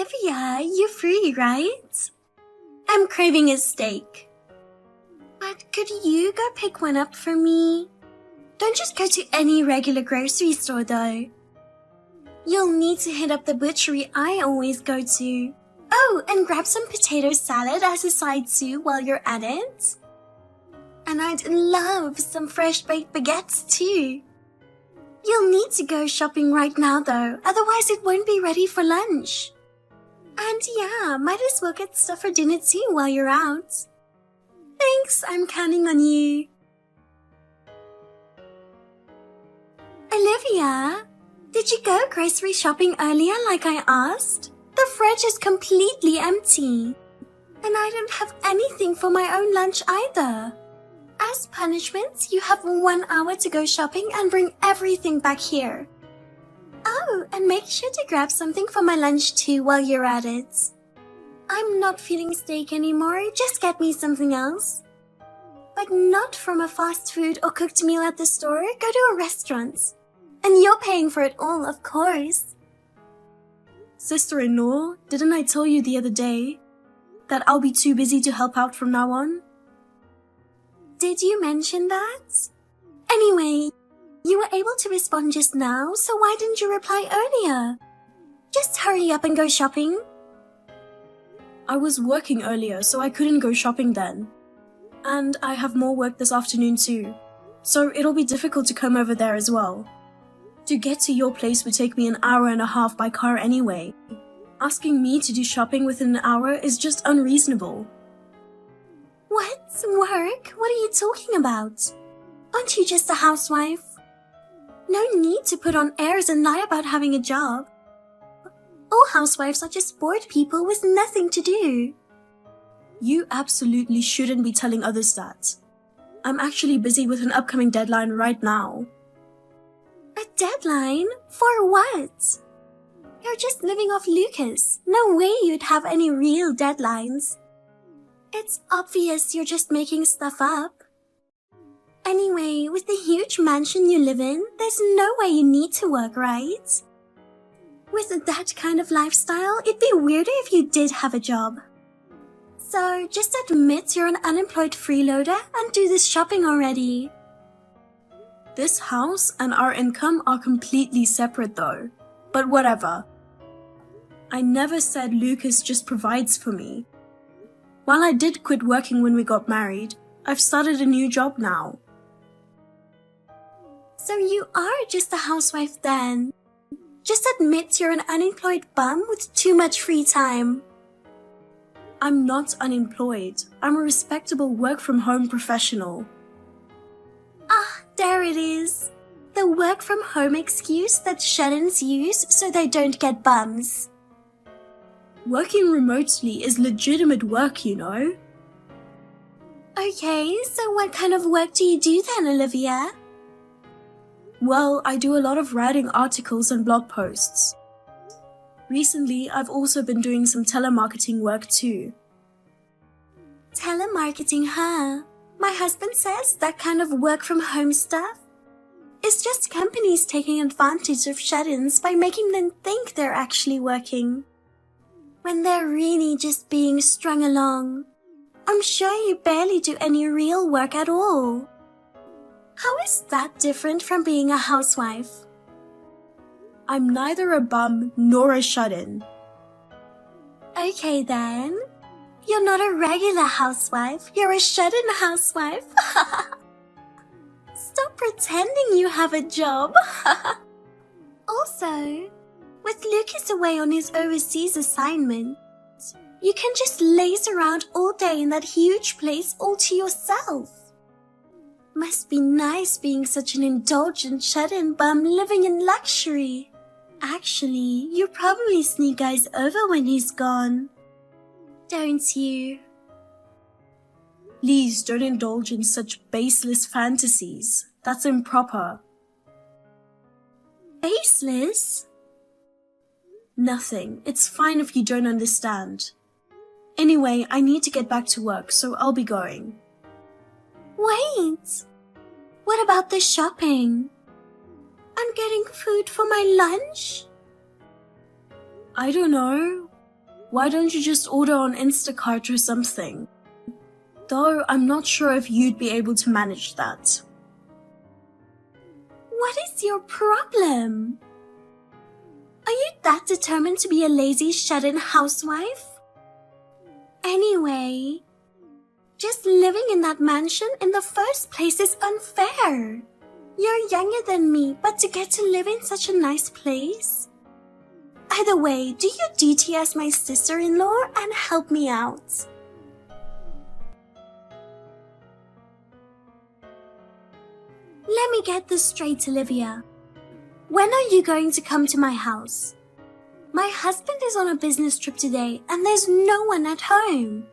Olivia, you're free, right? I'm craving a steak. But could you go pick one up for me? Don't just go to any regular grocery store though. You'll need to hit up the butchery I always go to. Oh, and grab some potato salad as a side too while you're at it. And I'd love some fresh baked baguettes too. You'll need to go shopping right now though, otherwise it won't be ready for lunch. And yeah, might as well get stuff for dinner too while you're out. Thanks, I'm counting on you. Olivia, did you go grocery shopping earlier like I asked? The fridge is completely empty. And I don't have anything for my own lunch either. As punishment, you have 1 hour to go shopping and bring everything back here. Oh, and make sure to grab something for my lunch too while you're at it. I'm not feeling steak anymore, just get me something else. But not from a fast food or cooked meal at the store, go to a restaurant. And you're paying for it all, of course. Sister-in-law, didn't I tell you the other day that I'll be too busy to help out from now on? Did you mention that? Anyway, you were able to respond just now, so why didn't you reply earlier? Just hurry up and go shopping. I was working earlier, so I couldn't go shopping then. And I have more work this afternoon too, so it'll be difficult to come over there as well. To get to your place would take me 1.5 hours by car anyway. Asking me to do shopping within an hour is just unreasonable. What? Work? What are you talking about? Aren't you just a housewife? No need to put on airs and lie about having a job. All housewives are just bored people with nothing to do. You absolutely shouldn't be telling others that. I'm actually busy with an upcoming deadline right now. A deadline? For what? You're just living off Lucas. No way you'd have any real deadlines. It's obvious you're just making stuff up. Anyway, with the huge mansion you live in, there's no way you need to work, right? With that kind of lifestyle, it'd be weirder if you did have a job. So just admit you're an unemployed freeloader and do this shopping already. This house and our income are completely separate though, but whatever. I never said Lucas just provides for me. While I did quit working when we got married, I've started a new job now. So you are just a housewife then? Just admit you're an unemployed bum with too much free time. I'm not unemployed. I'm a respectable work-from-home professional. Ah, there it is. The work-from-home excuse that shut-ins use so they don't get bums. Working remotely is legitimate work, you know. Okay, so what kind of work do you do then, Olivia? Well, I do a lot of writing articles and blog posts. Recently, I've also been doing some telemarketing work too. Telemarketing, huh? My husband says that kind of work-from-home stuff is just companies taking advantage of shut-ins by making them think they're actually working, when they're really just being strung along. I'm sure you barely do any real work at all. How is that different from being a housewife? I'm neither a bum nor a shut-in. Okay then. You're not a regular housewife, you're a shut-in housewife. Stop pretending you have a job. Also, with Lucas away on his overseas assignment, you can just laze around all day in that huge place all to yourself. Must be nice being such an indulgent shut-in bum living in luxury. Actually, you probably sneak guys over when he's gone. Don't you? Please don't indulge in such baseless fantasies. That's improper. Baseless? Nothing. It's fine if you don't understand. Anyway, I need to get back to work, so I'll be going. Wait! What about the shopping? I'm getting food for my lunch? I don't know. Why don't you just order on Instacart or something? Though I'm not sure if you'd be able to manage that. What is your problem? Are you that determined to be a lazy, shut-in housewife? Anyway, just living in that mansion in the first place is unfair. You're younger than me, but to get to live in such a nice place? Either way, do your duty as my sister-in-law and help me out. Let me get this straight, Olivia. When are you going to come to my house? My husband is on a business trip today and there's no one at home.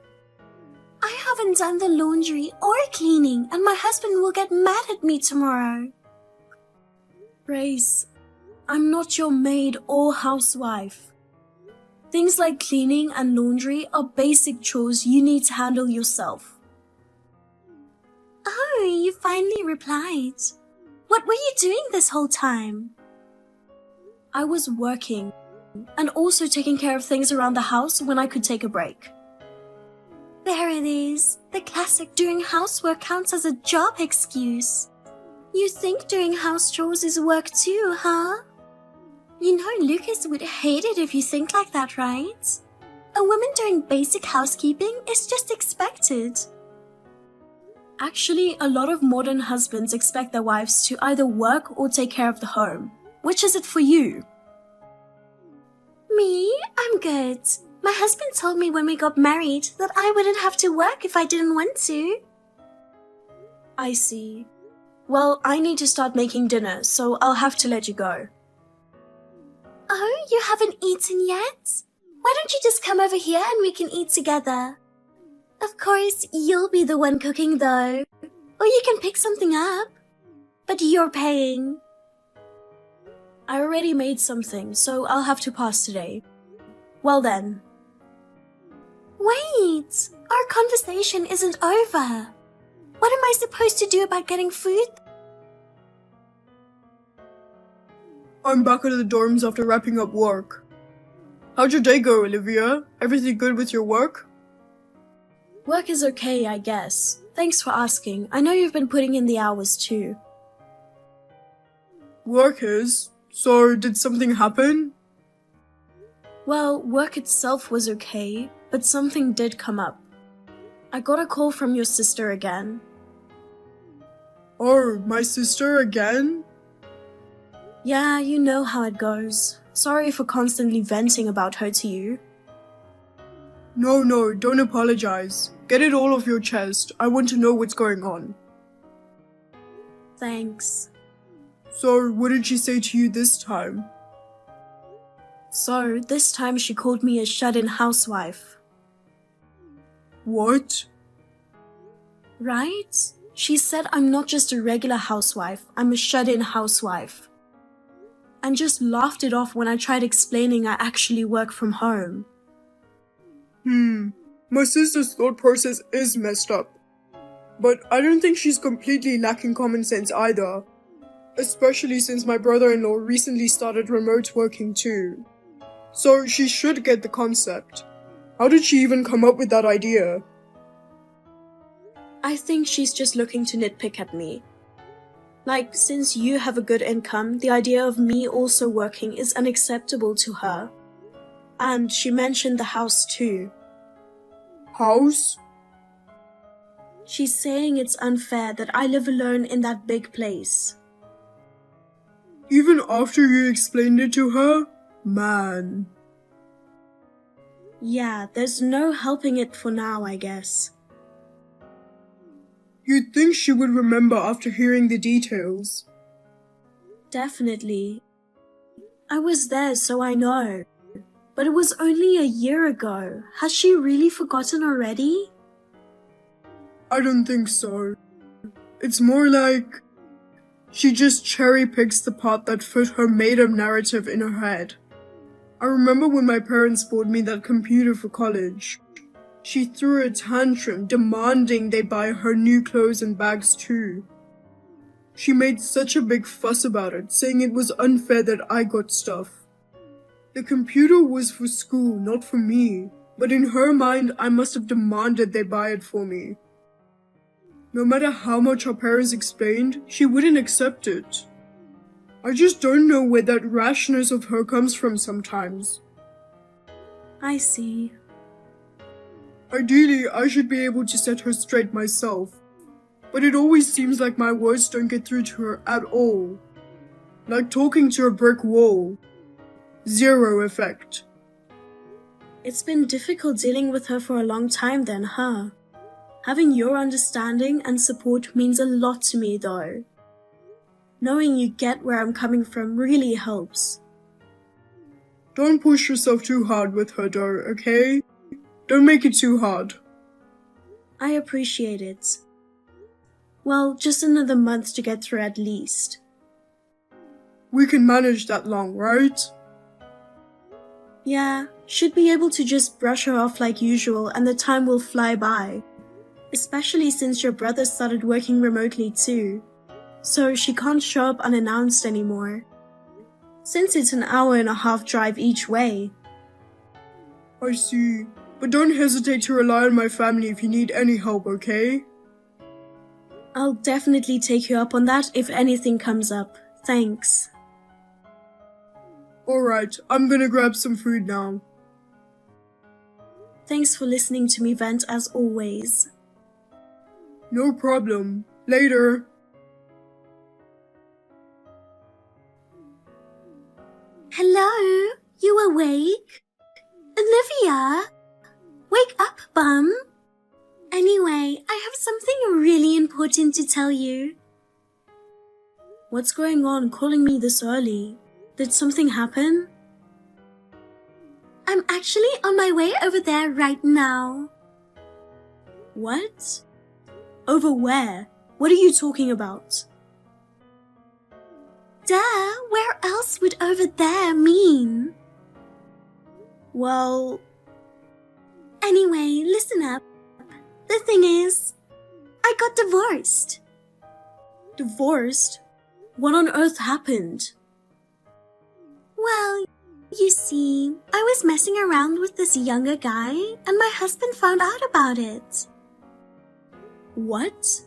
I haven't done the laundry or cleaning and my husband will get mad at me tomorrow. Grace, I'm not your maid or housewife. Things like cleaning and laundry are basic chores you need to handle yourself. Oh, you finally replied. What were you doing this whole time? I was working and also taking care of things around the house when I could take a break. There it is. The classic doing housework counts as a job excuse. You think doing house chores is work too, huh? You know Lucas would hate it if you think like that, right? A woman doing basic housekeeping is just expected. Actually, a lot of modern husbands expect their wives to either work or take care of the home. Which is it for you? Me? I'm good. My husband told me when we got married that I wouldn't have to work if I didn't want to. I see. Well, I need to start making dinner, so I'll have to let you go. Oh, you haven't eaten yet? Why don't you just come over here and we can eat together? Of course, you'll be the one cooking though. Or you can pick something up. But you're paying. I already made something, so I'll have to pass today. Well then. Wait! Our conversation isn't over. What am I supposed to do about getting food? I'm back at the dorms after wrapping up work. How'd your day go, Olivia? Everything good with your work? Work is okay, I guess. Thanks for asking. I know you've been putting in the hours too. Work is? So, did something happen? Well, work itself was okay, but something did come up. I got a call from your sister again. Oh, my sister again? Yeah, you know how it goes. Sorry for constantly venting about her to you. No, don't apologize. Get it all off your chest. I want to know what's going on. Thanks. So, what did she say to you this time? So, this time she called me a shut-in housewife. What? Right? She said I'm not just a regular housewife, I'm a shut-in housewife. And just laughed it off when I tried explaining I actually work from home. My sister's thought process is messed up. But I don't think she's completely lacking common sense either. Especially since my brother-in-law recently started remote working too. So she should get the concept. How did she even come up with that idea? I think she's just looking to nitpick at me. Like, since you have a good income, the idea of me also working is unacceptable to her. And she mentioned the house too. House? She's saying it's unfair that I live alone in that big place. Even after you explained it to her? Man. Yeah, there's no helping it for now, I guess. You'd think she would remember after hearing the details. Definitely. I was there, so I know. But it was only a year ago. Has she really forgotten already? I don't think so. It's more like she just cherry picks the part that fit her made-up narrative in her head. I remember when my parents bought me that computer for college. She threw a tantrum demanding they buy her new clothes and bags too. She made such a big fuss about it, saying it was unfair that I got stuff. The computer was for school, not for me. But in her mind, I must have demanded they buy it for me. No matter how much her parents explained, she wouldn't accept it. I just don't know where that rashness of her comes from sometimes. I see. Ideally, I should be able to set her straight myself. But it always seems like my words don't get through to her at all. Like talking to a brick wall. Zero effect. It's been difficult dealing with her for a long time then, huh? Having your understanding and support means a lot to me though. Knowing you get where I'm coming from really helps. Don't push yourself too hard with her though, okay? Don't make it too hard. I appreciate it. Well, just another month to get through at least. We can manage that long, right? Yeah, should be able to just brush her off like usual and the time will fly by. Especially since your brother started working remotely too. So she can't show up unannounced anymore. Since it's an 1.5-hour drive each way. I see. But don't hesitate to rely on my family if you need any help, okay? I'll definitely take you up on that if anything comes up. Thanks. Alright, I'm gonna grab some food now. Thanks for listening to me vent as always. No problem. Later. Hello? You awake? Olivia? Wake up, bum. Anyway, I have something really important to tell you. What's going on calling me this early? Did something happen? I'm actually on my way over there right now. What? Over where? What are you talking about? Duh, where else would over there mean? Well, anyway, listen up. The thing is, I got divorced. Divorced? What on earth happened? Well, you see, I was messing around with this younger guy and my husband found out about it. What?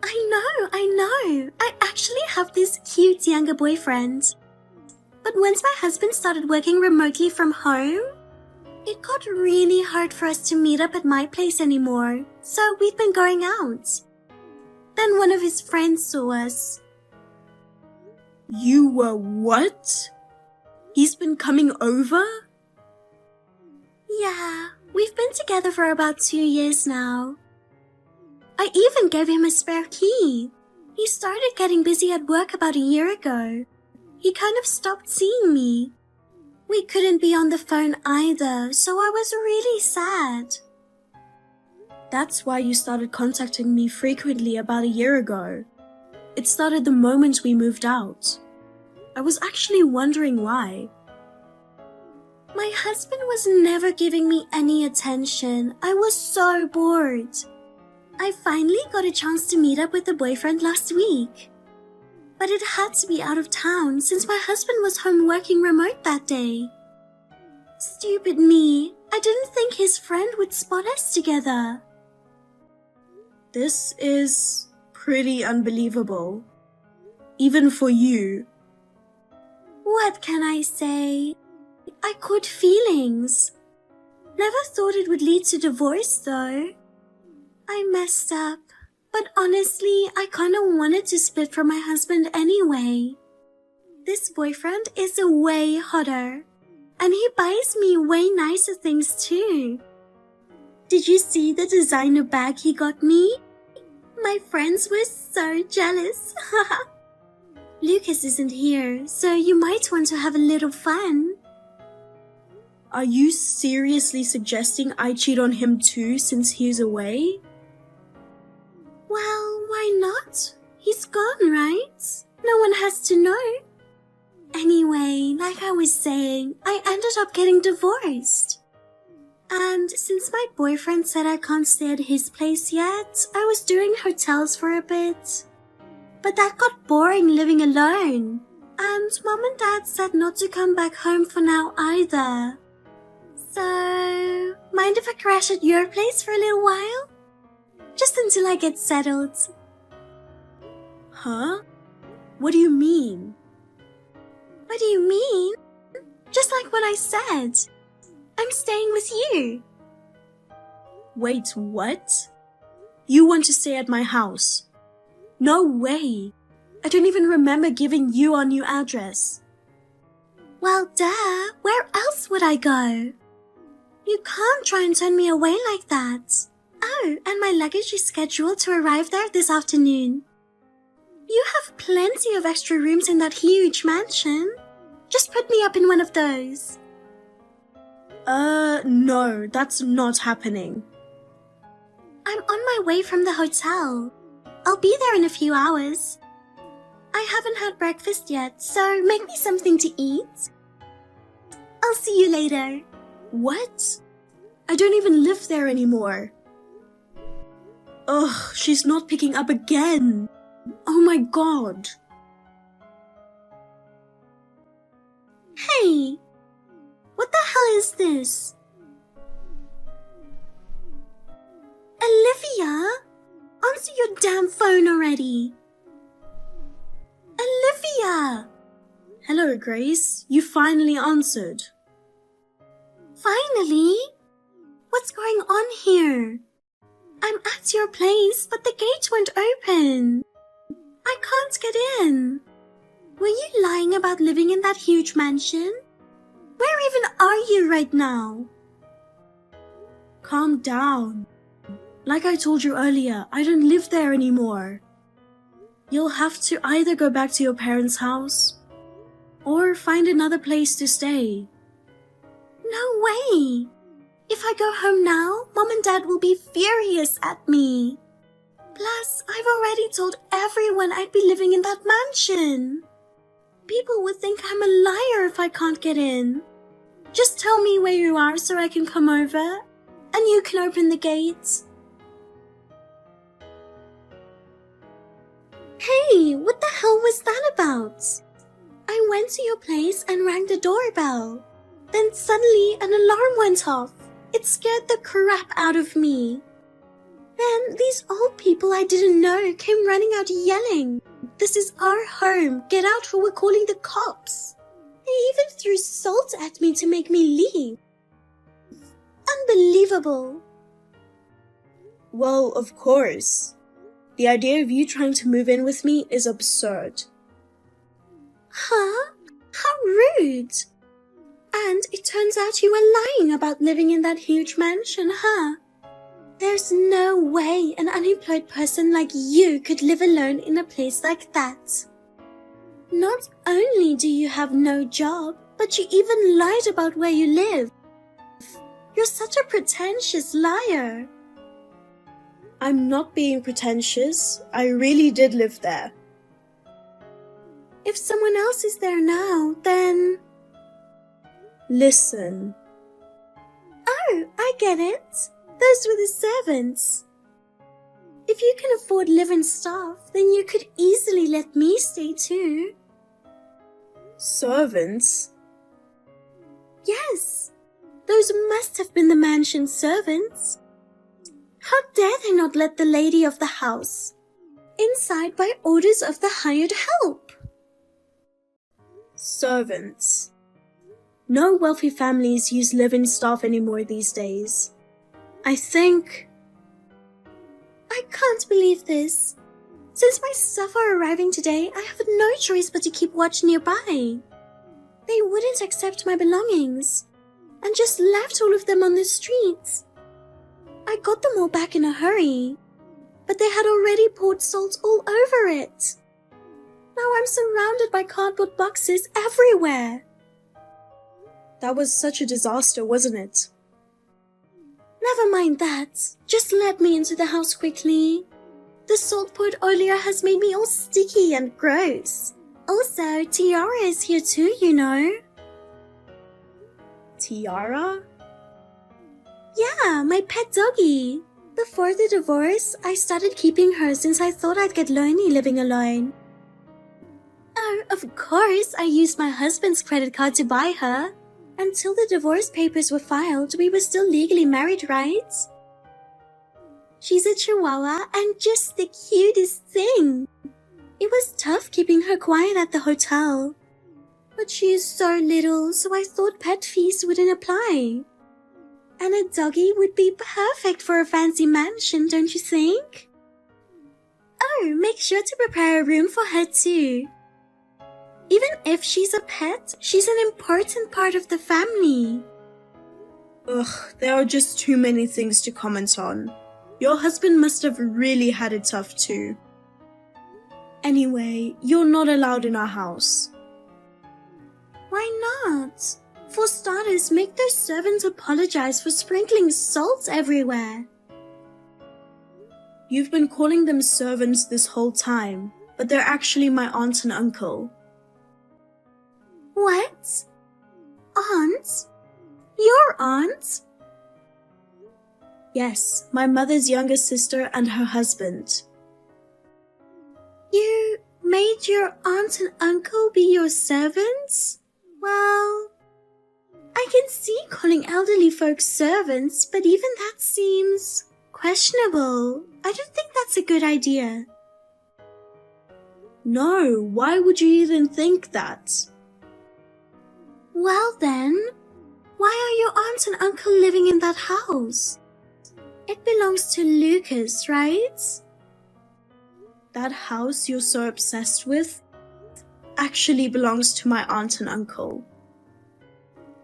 I know. I actually have this cute younger boyfriend. But once my husband started working remotely from home, it got really hard for us to meet up at my place anymore, so we've been going out. Then one of his friends saw us. You were what? He's been coming over? Yeah, we've been together for about 2 years now. I even gave him a spare key. He started getting busy at work about a year ago. He kind of stopped seeing me. We couldn't be on the phone either, so I was really sad. That's why you started contacting me frequently about a year ago. It started the moment we moved out. I was actually wondering why. My husband was never giving me any attention. I was so bored. I finally got a chance to meet up with a boyfriend last week. But it had to be out of town since my husband was home working remote that day. Stupid me. I didn't think his friend would spot us together. This is pretty unbelievable. Even for you. What can I say? I caught feelings. Never thought it would lead to divorce though. I messed up. But honestly, I kinda wanted to split from my husband anyway. This boyfriend is way hotter. And he buys me way nicer things too. Did you see the designer bag he got me? My friends were so jealous. Lucas isn't here, so you might want to have a little fun. Are you seriously suggesting I cheat on him too since he's away? Well, why not? He's gone, right? No one has to know. Anyway, like I was saying, I ended up getting divorced. And since my boyfriend said I can't stay at his place yet, I was doing hotels for a bit. But that got boring living alone. And Mom and Dad said not to come back home for now either. So, mind if I crash at your place for a little while? Just until I get settled. Huh? What do you mean? What do you mean? Just like what I said. I'm staying with you. Wait, what? You want to stay at my house? No way. I don't even remember giving you our new address. Well, duh. Where else would I go? You can't try and turn me away like that. Oh, and my luggage is scheduled to arrive there this afternoon. You have plenty of extra rooms in that huge mansion. Just put me up in one of those. No, that's not happening. I'm on my way from the hotel. I'll be there in a few hours. I haven't had breakfast yet, so make me something to eat. I'll see you later. What? I don't even live there anymore. Ugh, she's not picking up again. Oh my god. Hey, what the hell is this? Olivia, answer your damn phone already. Olivia! Hello, Grace. You finally answered. Finally? What's going on here? I'm at your place, but the gate won't open. I can't get in. Were you lying about living in that huge mansion? Where even are you right now? Calm down. Like I told you earlier, I don't live there anymore. You'll have to either go back to your parents' house or find another place to stay. No way! If I go home now, Mom and Dad will be furious at me. Plus, I've already told everyone I'd be living in that mansion. People would think I'm a liar if I can't get in. Just tell me where you are so I can come over, and you can open the gates. Hey, what the hell was that about? I went to your place and rang the doorbell. Then suddenly an alarm went off. It scared the crap out of me. Then these old people I didn't know came running out yelling, "This is our home, get out or we're calling the cops." They even threw salt at me to make me leave. Unbelievable. Well, of course. The idea of you trying to move in with me is absurd. Huh? How rude. And it turns out you were lying about living in that huge mansion, huh? There's no way an unemployed person like you could live alone in a place like that. Not only do you have no job, but you even lied about where you live. You're such a pretentious liar. I'm not being pretentious. I really did live there. If someone else is there now, then... Listen. Oh, I get it. Those were the servants. If you can afford live-in staff, then you could easily let me stay too. Servants? Yes, those must have been the mansion's servants. How dare they not let the lady of the house inside by orders of the hired help? Servants. No wealthy families use live-in staff anymore these days. I think... I can't believe this. Since my stuff are arriving today, I have no choice but to keep watch nearby. They wouldn't accept my belongings and just left all of them on the streets. I got them all back in a hurry, but they had already poured salt all over it. Now I'm surrounded by cardboard boxes everywhere. That was such a disaster, wasn't it? Never mind that. Just let me into the house quickly. The salt poured earlier has made me all sticky and gross. Also, Tiara is here too, you know. Tiara? Yeah, my pet doggy. Before the divorce, I started keeping her since I thought I'd get lonely living alone. Oh, of Of course, I used my husband's credit card to buy her. Until the divorce papers were filed, we were still legally married, right? She's a chihuahua and just the cutest thing. It was tough keeping her quiet at the hotel. But she is so little, so I thought pet fees wouldn't apply. And a doggy would be perfect for a fancy mansion, don't you think? Oh, make sure to prepare a room for her too. Even if she's a pet, she's an important part of the family. Ugh, there are just too many things to comment on. Your husband must have really had it tough too. Anyway, you're not allowed in our house. Why not? For starters, make those servants apologize for sprinkling salt everywhere. You've been calling them servants this whole time, but they're actually my aunt and uncle. What? Aunt? Your aunt? Yes, my mother's younger sister and her husband. You made your aunt and uncle be your servants? Well, I can see calling elderly folks servants, but even that seems questionable. I don't think that's a good idea. No, why would you even think that? Well then, why are your aunt and uncle living in that house? It belongs to Lucas, right? That house you're so obsessed with actually belongs to my aunt and uncle.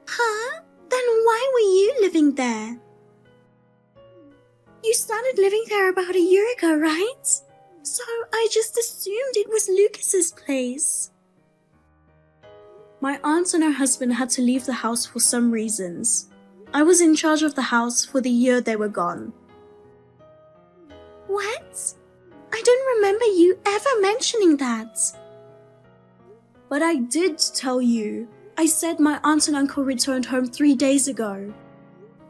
Huh? Then why were you living there? You started living there about a year ago, right? So I just assumed it was Lucas's place. My aunt and her husband had to leave the house for some reasons. I was in charge of the house for the year they were gone. What? I don't remember you ever mentioning that. But I did tell you. I said my aunt and uncle returned home 3 days ago.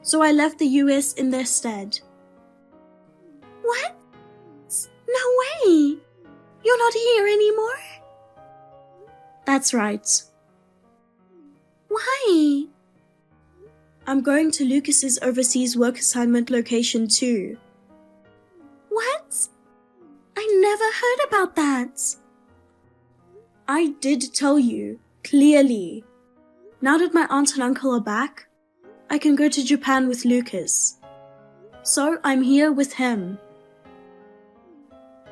So I left the US in their stead. What? No way! You're not here anymore? That's right. Why? I'm going to Lucas's overseas work assignment location too. What? I never heard about that. I did tell you, clearly. Now that my aunt and uncle are back, I can go to Japan with Lucas. So I'm here with him.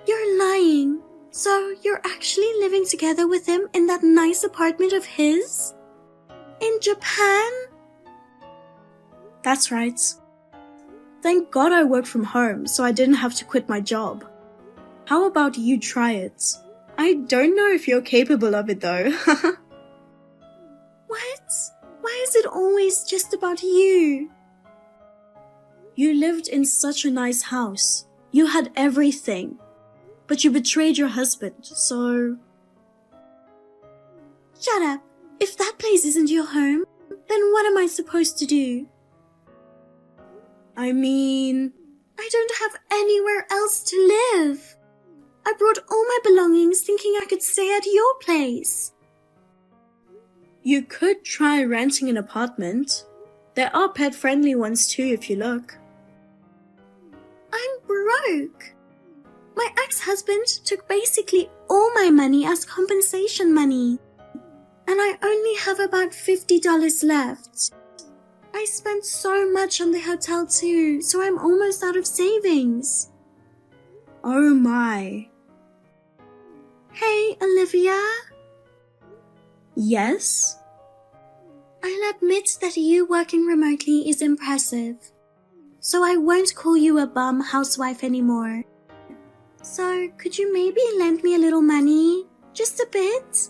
You're lying. So you're actually living together with him in that nice apartment of his? In Japan? That's right. Thank God I work from home, so I didn't have to quit my job. How about you try it? I don't know if you're capable of it though. What? Why is it always just about you? You lived in such a nice house. You had everything. But you betrayed your husband, so... Shut up. If that place isn't your home, then what am I supposed to do? I mean... I don't have anywhere else to live. I brought all my belongings thinking I could stay at your place. You could try renting an apartment. There are pet-friendly ones too if you look. I'm broke. My ex-husband took basically all my money as compensation money. And I only have about $50 left. I spent so much on the hotel too, so I'm almost out of savings. Oh my. Hey, Olivia. Yes? I'll admit that you working remotely is impressive. So I won't call you a bum housewife anymore. So could you maybe lend me a little money? Just a bit?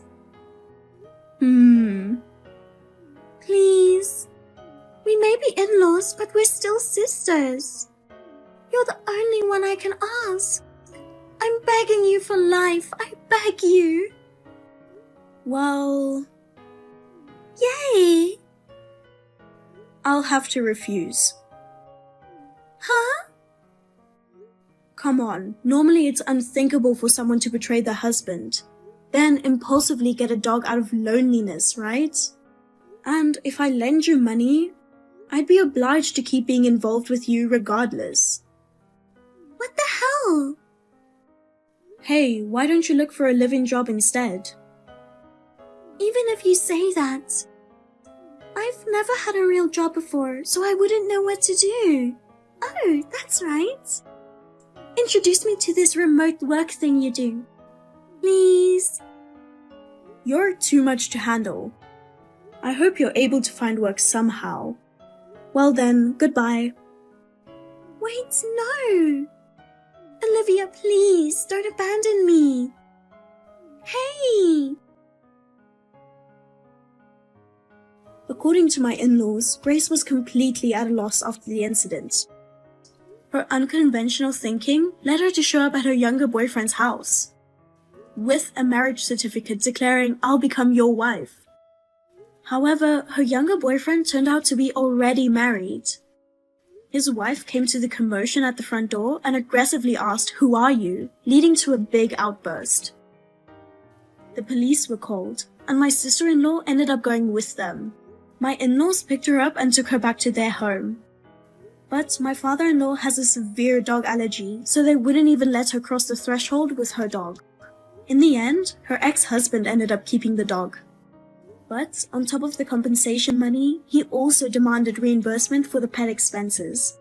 Please. We may be in-laws, but we're still sisters. You're the only one I can ask. I'm begging you for life. I beg you. Well... Yay! I'll have to refuse. Huh? Come on, normally it's unthinkable for someone to betray their husband. then impulsively get a dog out of loneliness, right? And if I lend you money, I'd be obliged to keep being involved with you regardless. What the hell? Hey, why don't you look for a living job instead? Even if you say that, I've never had a real job before, so I wouldn't know what to do. Oh, that's right. Introduce me to this remote work thing you do. Please. You're too much to handle. I hope you're able to find work somehow. Well then, goodbye. Wait, no. Olivia, please, don't abandon me. Hey. According to my in-laws, Grace was completely at a loss after the incident. Her unconventional thinking led her to show up at her younger boyfriend's house, with a marriage certificate declaring, "I'll become your wife." However, her younger boyfriend turned out to be already married. His wife came to the commotion at the front door and aggressively asked, "Who are you?" leading to a big outburst. The police were called, and my sister-in-law ended up going with them. My in-laws picked her up and took her back to their home. But my father-in-law has a severe dog allergy, so they wouldn't even let her cross the threshold with her dog. In the end, her ex-husband ended up keeping the dog. But on top of the compensation money, he also demanded reimbursement for the pet expenses.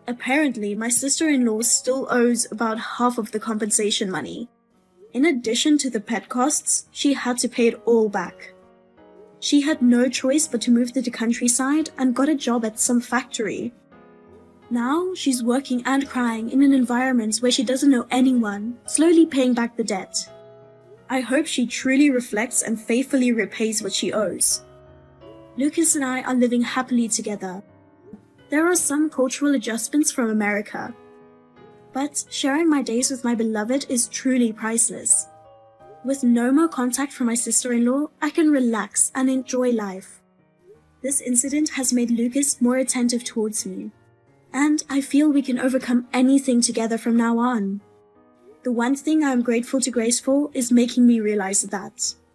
Apparently, my sister-in-law still owes about half of the compensation money. In addition to the pet costs, she had to pay it all back. She had no choice but to move to the countryside and got a job at some factory. Now, she's working and crying in an environment where she doesn't know anyone, slowly paying back the debt. I hope she truly reflects and faithfully repays what she owes. Lucas and I are living happily together. There are some cultural adjustments from America, but sharing my days with my beloved is truly priceless. With no more contact from my sister-in-law, I can relax and enjoy life. This incident has made Lucas more attentive towards me, and I feel we can overcome anything together from now on. The one thing I am grateful to Grace for is making me realize that.